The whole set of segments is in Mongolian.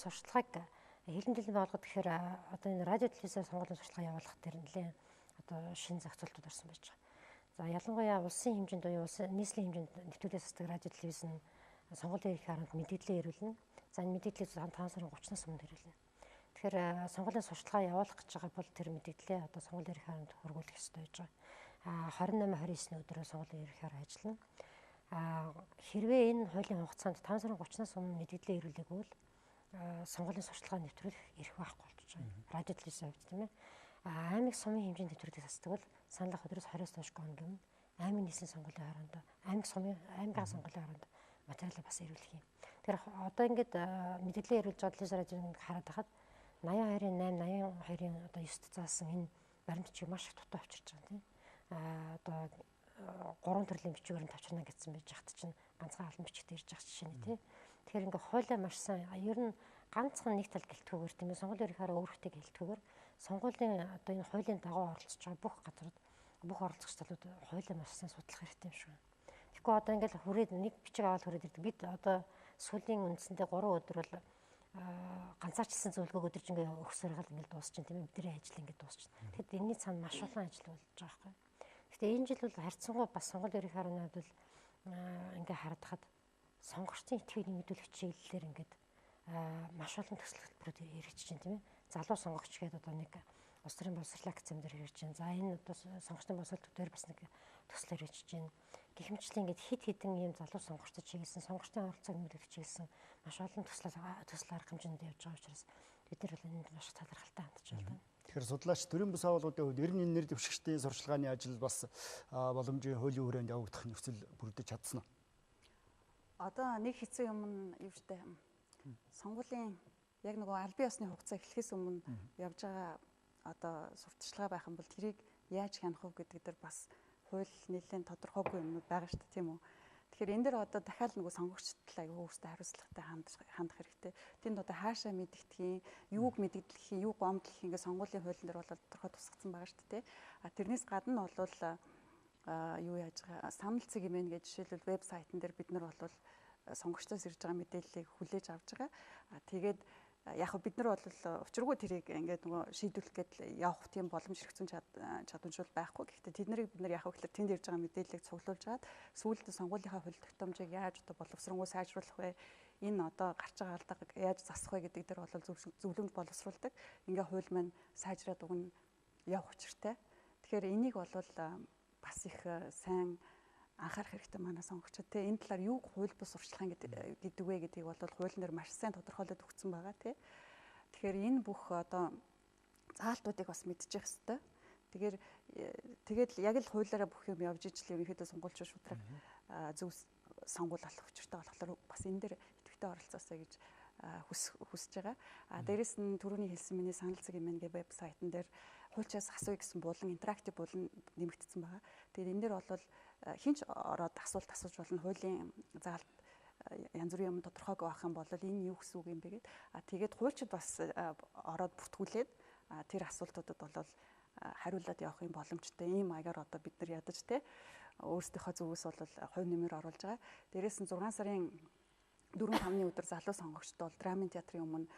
сурталчилгааг хилэн дэлгэн болгоход тэгэхээр одоо энэ радио телевизээр сонгуулийн сурталчилгаа явуулах дээр нэлээд одоо шинэ зохицуултууд орсон байж байгаа. За ялангуяа улсын хэмжээнд буюу улсын нийслэлийн хэмжээнд нэвтрүүлэх засдаг радио телевиз нь сонгуулийн эрх хараанд мэдээлэл ирүүлнэ. За энэ мэдээллийг 5 сарын 30-наас өмнө ирүүлнэ. Тэгэхээр сонгуулийн сурталчилгаа явуулах гэж байгаа бол тэр мэдээллээ одоо сонгуулийн эрх хараанд хөргүүлэх ёстой байж байгаа. 28-29 өдрөө сонгуулийн эрх хараа ажиллана. Хэрвээ энэ хуулийн хугацаанд 5 сарын 30-наас өмнө мэдээлэл ирүүлээгүй бол сонгуулийн сурталчилгаа нэвтрүүлэх эрх байхгүй болчихж байгаа. Радио телевизийн хувьд тийм ээ. Аймаг сумын хэмжээнд нэвтрүүлэх засдаг бол санал ах өдрөөс 20-с доош гон гэмн аймаг нийслэлийн сонгуулийн хараанд аймгийн сонгуулийн хараанд материалаа бас ирүүлэх юм. Тэгэхээр одоо ингээд мэдээлэл ирүүлж байгаа телевиз радионыг хараад байхад 82-ын 82-ын одоо 9-т заасан энэ баримтчийг маш их дутуу авчирч байгаа тийм. Одоо 3 төрлийн бичгээр нь тавчрна гэсэн байж хат чинь ганцхан албан бичгт ирж байгаа жишээ нь тийм. Тэгэхээр ингээд хуулиа маш сайн ер нь ганцхан нэг тал гэлтгүүгээр тийм ээ сонгуулийн эрх хараа өөртөө гэлтгүүгээр сонгуулийн одоо энэ хуулийн дагуу оролцож байгаа бүх газрууд бүх оролцогч талууд хуулиа маш сайн судлах хэрэгтэй юм шиг байна. Тэгэхгүй одоо ингээд хүрээд нэг бичиг аваад хүрээд ирдэг. Бид одоо сүүлийн үндсэндээ 3 өдөр бол ганцаарчилсан зөвлөгөөг өдөрж ингээд өгсөөр гал ингээд дуусчихин тийм ээ бидний ажил ингээд дуусчихин. Тэгэхэд энэний цаана маш олон ажил болж байгаа байхгүй. Гэхдээ энэ жил бол харьцангуй бас сонгуулийн эрх хараанууд бол ингээд хараад хаад сонгогчдын итгэхийг нэмэгдүүлэх чиглэлээр ингээд маш олон төсөл хөтөлбөрүүд хэрэгжиж байна тийм ээ. Залуу сонгогч гэдэг одоо нэг улс төрийн боловсролын академид хэрэгжиж байна. За энэ одоо сонгогчдын боловсрол төвээр бас нэг төсөл хэрэгжиж байна. Гэх мэт хэд хэдэн ийм залуу сонгогчдод чиглэсэн сонгогчдын оролцоог нэмэгдүүлэх чиглэсэн маш олон төсөл арга хэмжээнд явж байгаа учраас бид нар бол энд маш талархалтай хандж байна. Тэгэхээр судлаач төрийн бас агуулгын хувьд ер нь энэ нэр дэвшигчдийн сурчлагын ажил бас боломжийн хуулийн хүрээнд явагдах нөхцөл бүрдэж чадсан уу? Одоо нэг хэцүү юм нь юу штэ сонгуулийн яг нөгөө аль бие усны хугацаа эхлэхээс өмнө явж байгаа одоо сурталчилгаа байх юм бол тэрийг яаж хянах вэ гэдэг дээр бас хууль нэлээд тодорхойгүй юмнууд байгаа шүү дээ тийм үү. Тэгэхээр энэ дэр одоо дахиад нөгөө сонгогчдод аягүй өөрсдөө хариуцлагатай хандах хэрэгтэй. Тэнд одоо хаашаа мэдгэдгийг, юуг мэдгэдэлхийн, юуг гомдлох ингээд сонгуулийн хуулийн дээр бол тодорхой тусгацсан байгаа шүү дээ. Тэрнээс гадна бол юу яаж байгаа санал цэг юм гээд жишээлбэл вебсайтн дээр бид нар бол сонгогчдоос ирж байгаа мэдээллийг хүлээж авч байгаа. Тэгээд яг бид нар бол учиргүй тэрийг ингээд нөгөө шийдвэрлэх гээд явах тийм боломж хэрэгцэн чадамжгүй байхгүй. Гэхдээ тэднийг бид нар яг ихлээр тэнд ирж байгаа мэдээллийг цуглуулж аваад сүүлдээ сонгуулийнхаа хууль тогтоомжийг яаж одоо боловсронгуй сайжруулах вэ? Энэ одоо гарч байгаа алдааг яаж засах вэ гэдэг дээр бол зөвлөмж боловсруулдаг. Ингээ хууль маань сайжраад өгнө явах учиртай. Тэгэхээр энийг бол бас их сайн анхаарах хэрэгтэй манай сонгогчдод те энэ талаар юуг хууль бус сурчлагын гэдэг вэ гэдгийг бол хуулиар маш сайн тодорхойлоод өгсөн байгаа те. Тэгэхээр энэ бүх одоо заалтуудыг бас мэдчих хэвээр. Тэгээд яг л хуулиараа бүх юм явж ижил ерөнхийдөө сонгуульч шудраг зөв сонгуул болох учиртай болохоор бас энэ дээр идэвхтэй оролцоосоо гэж хүсэж байгаа. Дээрэс нь түрүүний хэлсэн миний санал цэг юм гээ вебсайтн дээр хуульчаас асууя гэсэн булан интерактив булан нэмэгдсэн байгаа. Тэгээд энэ дээр бол хинч ороод асуулт асууж болно. Хуулийн заалт янз бүрийн юм тодорхойг байх юм бол энэ юу гэсэн үг юм бэ гэд. Тэгээд хуульчид бас ороод бүртгүүлээд тэр асуултуудад бол хариулаад явах юм боломжтой. Ийм маягаар одоо бид нар ядаж те өөрсдийнхөө зүгээс бол хувь нэмэр оруулж байгаа. Дээрээс нь 6 сарын 4-5-ны өдөр залуу сонгогчдод бол драмын театрын өмнө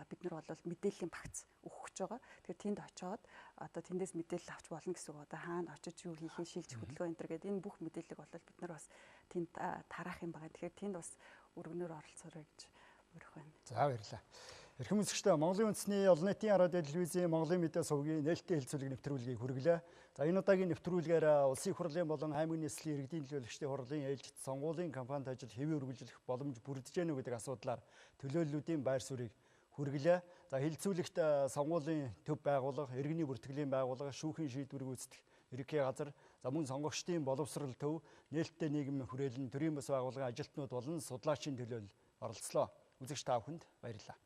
бид нар бол мэдээллийн багц өгөх гэж байгаа. Тэгэхээр тэнд очиод одоо тэндээс мэдээлэл авч болно гэсэн үг. Одоо хаана очиж юу хийхээ шилж хөдөлгөөн энэ төр гэдэг энэ бүх мэдээллийг бол бид нар бас тэнд тараах юм байгаа. Тэгэхээр тэнд бас өргөнөөр оролцоорой гэж өрөх байна. За баярлалаа. Эрхэм үзэгчдээ Монголын үндэсний олон нийтийн радио телевизийн Монголын мэдээ сувгийн нээлттэй хэлцүүлэг нэвтрүүлгийг хүргэлээ. За энэ удаагийн нэвтрүүлгээр улсын их хурлын болон аймаг нийслэлийн иргэдийн төлөөлөгчдийн хурлын ээлжид сонгуулийн кампанит ажил хэвийн үргэлжлэх боломж бүрдэж гэнэ үү гэдэг асуудлаар төлөөллүүдийн байр суурийг хүргэлээ. За хэлцүүлэгт сонгуулийн төв байгууллага, иргэний бүртгэлийн байгууллага, шүүхийн шийдвэрийг үүсгэх ерөнхий газар, за мөн сонгогчдын боловсрол төв, нээлттэй нийгмийн хүрээлэн, төрийн бас байгууллагын ажилтнууд болон судлаачийн төлөөлөл оролцлоо. Үзэгч та бүхэнд баярлалаа.